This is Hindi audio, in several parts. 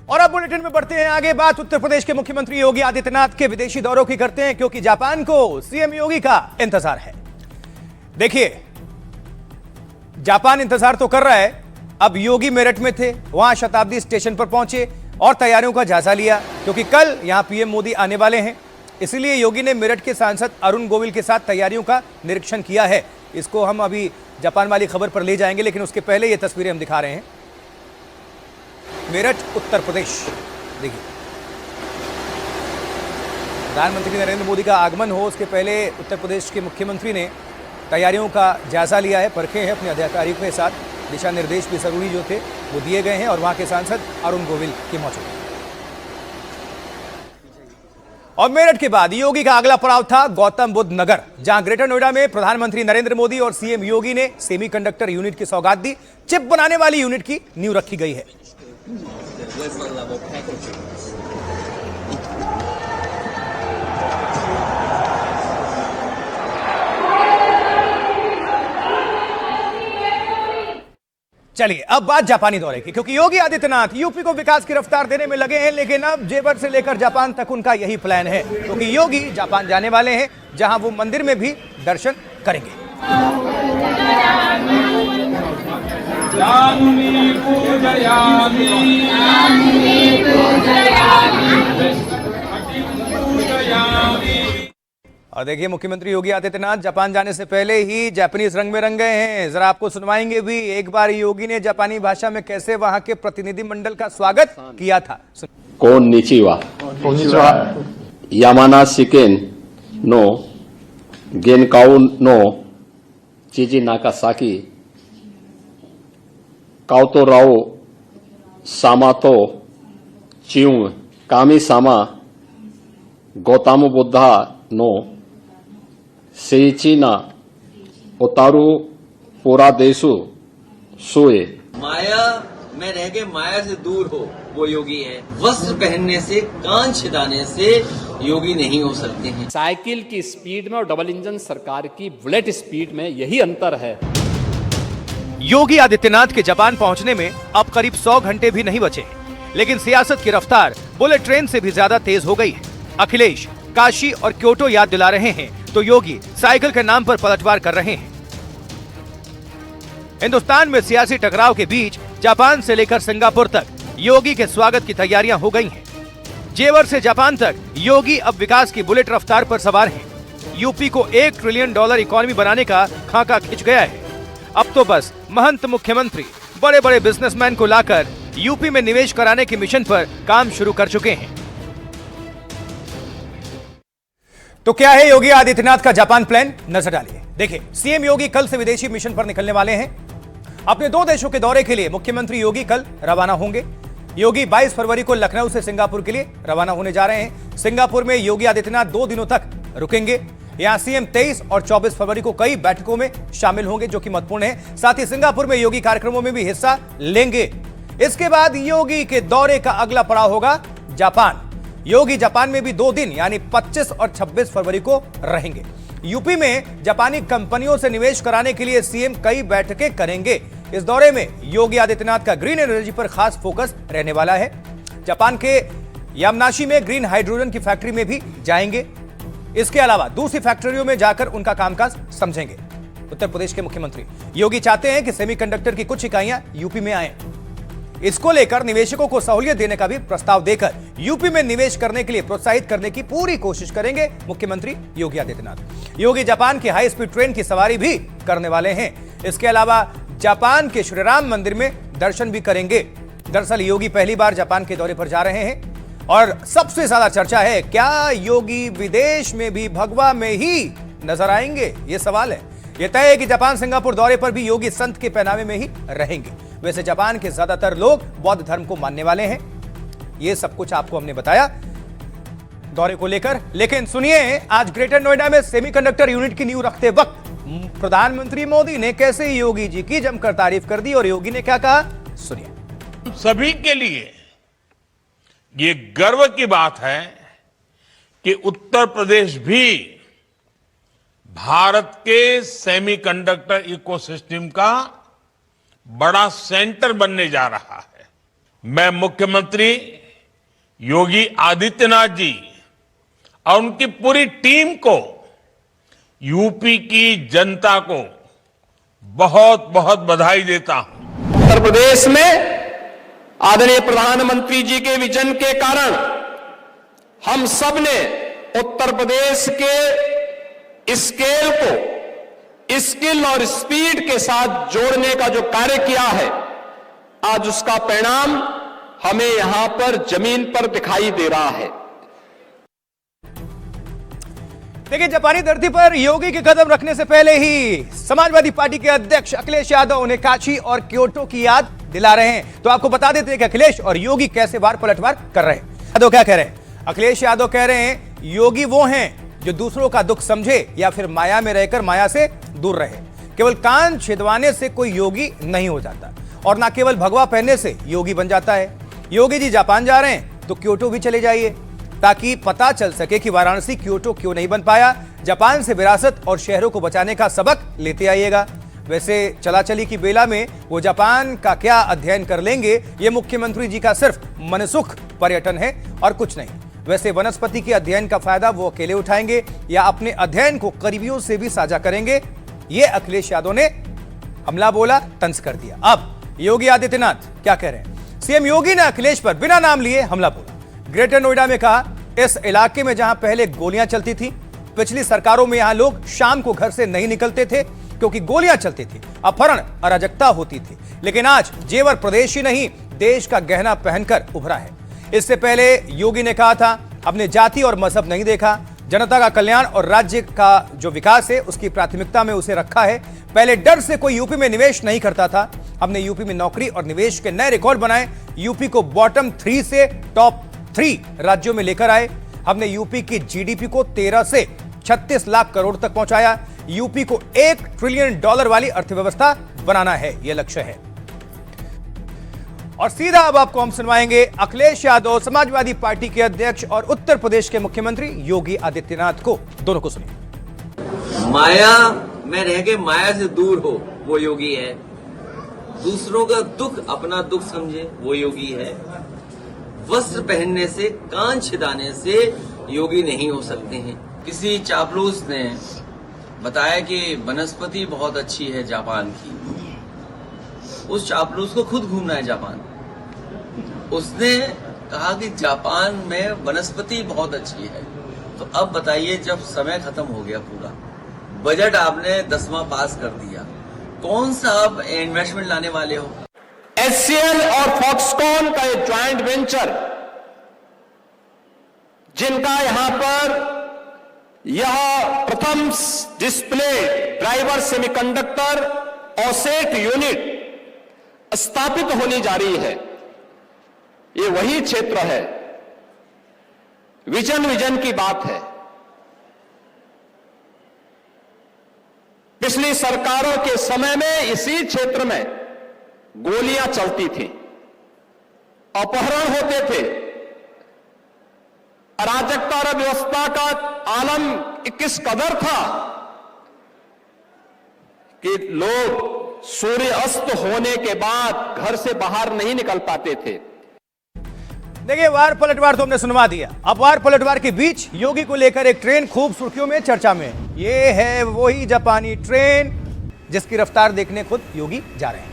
और अब बुलेटिन में बढ़ते हैं आगे। बात उत्तर प्रदेश के मुख्यमंत्री योगी आदित्यनाथ के विदेशी दौरों की करते हैं, क्योंकि जापान को सीएम योगी का इंतजार है। देखिए, जापान इंतजार तो कर रहा है। अब योगी मेरठ में थे, वहां शताब्दी स्टेशन पर पहुंचे और तैयारियों का जायजा लिया, क्योंकि कल यहां पीएम मोदी आने वाले हैं। इसलिए योगी ने मेरठ के सांसद अरुण गोविल के साथ तैयारियों का निरीक्षण किया है। इसको हम अभी जापान वाली खबर पर ले जाएंगे, लेकिन उसके पहले ये तस्वीरें हम दिखा रहे हैं। मेरठ, उत्तर प्रदेश। देखिए, प्रधानमंत्री नरेंद्र मोदी का आगमन हो उसके पहले उत्तर प्रदेश के मुख्यमंत्री ने तैयारियों का जायजा लिया है, परखे हैं अपने अधिकारियों के साथ। दिशा निर्देश भी जरूरी जो थे वो दिए गए हैं और वहां के सांसद अरुण गोविल की मौजूद है। और मेरठ के बाद योगी का अगला पड़ाव था गौतम बुद्ध नगर, जहां ग्रेटर नोएडा में प्रधानमंत्री नरेंद्र मोदी और सीएम योगी ने सेमीकंडक्टर यूनिट की सौगात दी। चिप बनाने वाली यूनिट की नींव रखी गई है। चलिए, अब बात जापानी दौरे की, क्योंकि योगी आदित्यनाथ यूपी को विकास की रफ्तार देने में लगे हैं, लेकिन अब जेवर से लेकर जापान तक उनका यही प्लान है, क्योंकि योगी जापान जाने वाले हैं, जहां वो मंदिर में भी दर्शन करेंगे। और देखिए, मुख्यमंत्री योगी आदित्यनाथ जापान जाने से पहले ही जापानीज रंग में रंग गए हैं। जरा आपको सुनवाएंगे भी। एक बार योगी ने जापानी भाषा में कैसे वहां के प्रतिनिधि मंडल का स्वागत किया था। कोन्निचिवा यामाना शिकेन नो गेनकाउ नो चिजी नाकासाकी काउतो राओ सामातो चिउंग कामी सामा गौतम बुद्धा नो सेचिना उतारू पूरा देशु सोए। माया में रह के माया से दूर हो, वो योगी है। वस्त्र पहनने से, कान छिदाने से योगी नहीं हो सकते हैं। साइकिल की स्पीड में और डबल इंजन सरकार की बुलेट स्पीड में यही अंतर है। योगी आदित्यनाथ के जापान पहुंचने में अब करीब 100 घंटे भी नहीं बचे, लेकिन सियासत की रफ्तार बुलेट ट्रेन से भी ज्यादा तेज हो गई है। अखिलेश काशी और क्योटो याद दिला रहे हैं, तो योगी साइकिल के नाम पर पलटवार कर रहे हैं। हिंदुस्तान में सियासी टकराव के बीच जापान से लेकर सिंगापुर तक योगी के स्वागत की तैयारियां हो गई हैं। जेवर से जापान तक योगी अब विकास की बुलेट रफ्तार पर सवार हैं। यूपी को $1 ट्रिलियन इकोनॉमी बनाने का खाका खिंच गया है। अब तो बस महंत मुख्यमंत्री बड़े बड़े बिजनेसमैन को लाकर यूपी में निवेश कराने के मिशन पर काम शुरू कर चुके हैं। तो क्या है योगी आदित्यनाथ का जापान प्लान, नजर डालिए। देखिए, सीएम योगी कल से विदेशी मिशन पर निकलने वाले हैं। अपने 2 देशों के दौरे के लिए मुख्यमंत्री योगी कल रवाना होंगे। योगी 22 फरवरी को लखनऊ से सिंगापुर के लिए रवाना होने जा रहे हैं। सिंगापुर में योगी आदित्यनाथ 2 दिनों तक रुकेंगे। यहां सीएम 23 और 24 फरवरी को कई बैठकों में शामिल होंगे, जो कि महत्वपूर्ण है। साथ ही सिंगापुर में योगी कार्यक्रमों में भी हिस्सा लेंगे। इसके बाद योगी के दौरे का अगला पड़ाव होगा जापान। योगी जापान में भी 2 दिन यानी 25 और 26 फरवरी को रहेंगे। यूपी में जापानी कंपनियों से निवेश कराने के लिए सीएम कई बैठकें करेंगे। इस दौरे में योगी आदित्यनाथ का ग्रीन एनर्जी पर खास फोकस रहने वाला है। जापान के यामानाशी में ग्रीन हाइड्रोजन की फैक्ट्री में भी जाएंगे। इसके अलावा दूसरी फैक्ट्रियों में जाकर उनका कामकाज समझेंगे। उत्तर प्रदेश के मुख्यमंत्री योगी चाहते हैं कि सेमीकंडक्टर की कुछ इकाइयां यूपी में आएं। इसको लेकर निवेशकों को सहूलियत देने का भी प्रस्ताव देकर यूपी में निवेश करने के लिए प्रोत्साहित करने की पूरी कोशिश करेंगे मुख्यमंत्री योगी आदित्यनाथ। योगी जापान की हाई स्पीड ट्रेन की सवारी भी करने वाले हैं। इसके अलावा जापान के श्री राम मंदिर में दर्शन भी करेंगे। दरअसल योगी पहली बार जापान के दौरे पर जा रहे हैं और सबसे ज्यादा चर्चा है, क्या योगी विदेश में भी भगवा में ही नजर आएंगे, ये सवाल है। यह तय है कि जापान सिंगापुर दौरे पर भी योगी संत के पहनावे में ही रहेंगे। वैसे जापान के ज्यादातर लोग बौद्ध धर्म को मानने वाले हैं। यह सब कुछ आपको हमने बताया दौरे को लेकर। लेकिन सुनिए, आज ग्रेटर नोएडा में सेमीकंडक्टर यूनिट की नींव रखते वक्त प्रधानमंत्री मोदी ने कैसे योगी जी की जमकर तारीफ कर दी और योगी ने क्या कहा, सुनिए। सभी के लिए ये गर्व की बात है कि उत्तर प्रदेश भी भारत के सेमीकंडक्टर इकोसिस्टम का बड़ा सेंटर बनने जा रहा है। मैं मुख्यमंत्री योगी आदित्यनाथ जी और उनकी पूरी टीम को, यूपी की जनता को बहुत बहुत बधाई देता हूं। उत्तर प्रदेश में आदरणीय प्रधानमंत्री जी के विजन के कारण हम सब ने उत्तर प्रदेश के स्केल को स्किल और स्पीड के साथ जोड़ने का जो कार्य किया है, आज उसका परिणाम हमें यहां पर जमीन पर दिखाई दे रहा है। देखिए, जापानी धरती पर योगी के कदम रखने से पहले ही समाजवादी पार्टी के अध्यक्ष अखिलेश यादव उन्हें काशी और क्योटो की याद दिला रहे हैं। तो आपको बता देते हैं कि अखिलेश और योगी कैसे वार पलटवार कर रहे हैं। यादव क्या कह रहे हैं? अखिलेश यादव कह रहे हैं योगी वो हैं जो दूसरों का दुख समझे या फिर माया में रहकर माया से दूर रहे। केवल कान छिदवाने से कोई योगी नहीं हो जाता, और ना केवल भगवा पहनने से योगी बन जाता है। योगी जी जापान जा रहे हैं तो क्योटो भी चले जाइए, ताकि पता चल सके कि वाराणसी क्योटो क्यों नहीं बन पाया। जापान से विरासत और शहरों को बचाने का सबक लेते आइएगा। वैसे चलाचली की बेला में वो जापान का क्या अध्ययन कर लेंगे, ये मुख्यमंत्री जी का सिर्फ मनसुख पर्यटन है और कुछ नहीं। वैसे वनस्पति के अध्ययन का फायदा वो अकेले उठाएंगे या अपने अध्ययन को करीबियों से भी साझा करेंगे, ये अखिलेश यादव ने हमला बोला, तंज कर दिया। अब योगी आदित्यनाथ क्या कह रहे हैं? सीएम योगी ने अखिलेश पर बिना नाम लिए हमला बोला। ग्रेटर नोएडा में कहा, इस इलाके में जहां पहले गोलियां चलती थी, पिछली सरकारों में यहां लोग शाम को घर से नहीं निकलते थे क्योंकि गोलियां चलती थी, अपहरण अराजकता होती थी। लेकिन आज जेवर प्रदेश ही नहीं, देश का गहना पहनकर उभरा है। इससे पहले योगी ने कहा था, अपने जाति और मजहब नहीं देखा, जनता का कल्याण और राज्य का जो विकास है उसकी प्राथमिकता में उसे रखा है। पहले डर से कोई यूपी में निवेश नहीं करता था, हमने यूपी में नौकरी और निवेश के नए रिकॉर्ड बनाए। यूपी को बॉटम 3 से टॉप 3 राज्यों में लेकर आए। हमने यूपी की जीडीपी को 13 से 36 लाख करोड़ तक पहुंचाया। यूपी को $1 ट्रिलियन वाली अर्थव्यवस्था बनाना है, यह लक्ष्य है। और सीधा अब आपको हम सुनवाएंगे अखिलेश यादव, समाजवादी पार्टी के अध्यक्ष और उत्तर प्रदेश के मुख्यमंत्री योगी आदित्यनाथ को। दोनों को सुनिए। माया में रह के माया से दूर हो, वो योगी है। दूसरों का दुख अपना दुख समझे, वो योगी है। वस्त्र पहनने से, कान छिदाने से योगी नहीं हो सकते हैं। किसी चापलूस ने बताया कि वनस्पति बहुत अच्छी है जापान की। उस चापलूस को खुद घूमना है जापान। उसने कहा कि जापान में वनस्पति बहुत अच्छी है। तो अब बताइए, जब समय खत्म हो गया, पूरा बजट आपने 10वां पास कर दिया, कौन सा आप इन्वेस्टमेंट लाने वाले हो? HCL और फॉक्सकॉन का एक ज्वाइंट वेंचर, जिनका यहां पर यह प्रथम डिस्प्ले ड्राइवर सेमीकंडक्टर ऑसेट यूनिट स्थापित होने जा रही है, ये वही क्षेत्र है। विजन की बात है। पिछली सरकारों के समय में इसी क्षेत्र में गोलियां चलती थी, अपहरण होते थे, अराजकता और व्यवस्था का आलम किस कदर था कि लोग सूर्य अस्त होने के बाद घर से बाहर नहीं निकल पाते थे। देखिए, वार पलटवार तो हमने सुनवा दिया। अब वार पलटवार के बीच योगी को लेकर एक ट्रेन खूब सुर्खियों में, चर्चा में। ये है वही जापानी ट्रेन जिसकी रफ्तार देखने खुद योगी जा रहे हैं।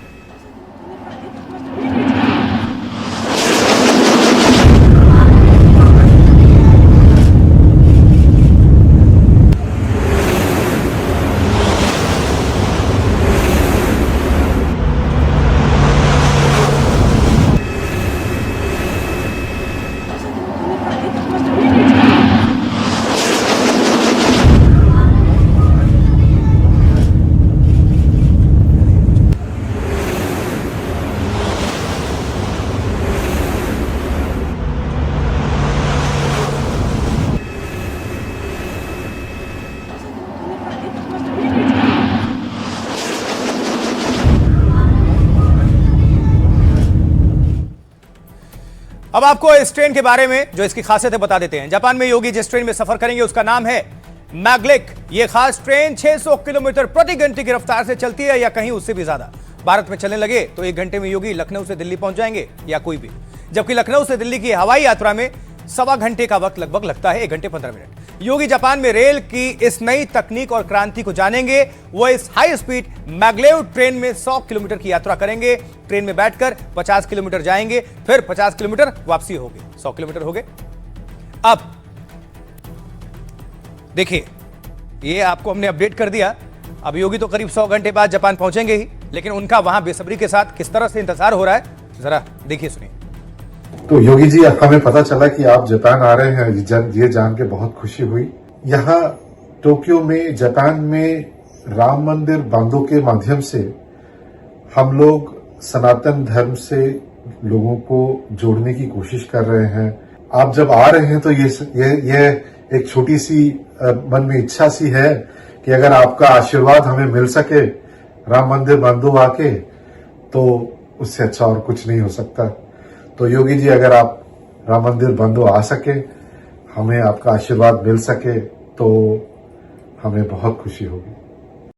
अब आपको इस ट्रेन के बारे में जो इसकी खासियतें बता देते हैं। जापान में योगी जिस ट्रेन में सफर करेंगे उसका नाम है मैग्लिक। यह खास ट्रेन 600 किलोमीटर प्रति घंटे की रफ्तार से चलती है या कहीं उससे भी ज्यादा। भारत में चलने लगे तो 1 घंटे में योगी लखनऊ से दिल्ली पहुंच जाएंगे या कोई भी। जबकि लखनऊ से दिल्ली की हवाई यात्रा में 1.25 घंटे का वक्त लगभग लगता है 1 घंटे 15 मिनट। योगी जापान में रेल की इस नई तकनीक और क्रांति को जानेंगे। वो इस हाई स्पीड मैग्लेव ट्रेन में 100 किलोमीटर की यात्रा करेंगे। ट्रेन में बैठकर 50 किलोमीटर जाएंगे, फिर 50 किलोमीटर वापसी होगी, 100 किलोमीटर हो गए। अब देखिए, ये आपको हमने अपडेट कर दिया। अब योगी तो करीब 100 घंटे बाद जापान पहुंचेंगे ही, लेकिन उनका वहां बेसब्री के साथ किस तरह से इंतजार हो रहा है, जरा देखिए, सुनिए। तो योगी जी, हमें पता चला कि आप जापान आ रहे हैं, ये जान के बहुत खुशी हुई। यहाँ टोक्यो में, जापान में राम मंदिर बांधो के माध्यम से हम लोग सनातन धर्म से लोगों को जोड़ने की कोशिश कर रहे हैं। आप जब आ रहे हैं तो ये एक छोटी सी मन में इच्छा सी है कि अगर आपका आशीर्वाद हमें मिल सके राम मंदिर बांधो आके, तो उससे अच्छा और कुछ नहीं हो सकता। तो योगी जी, अगर आप राम मंदिर बांधो आ सके, हमें आपका आशीर्वाद मिल सके, तो हमें बहुत खुशी होगी।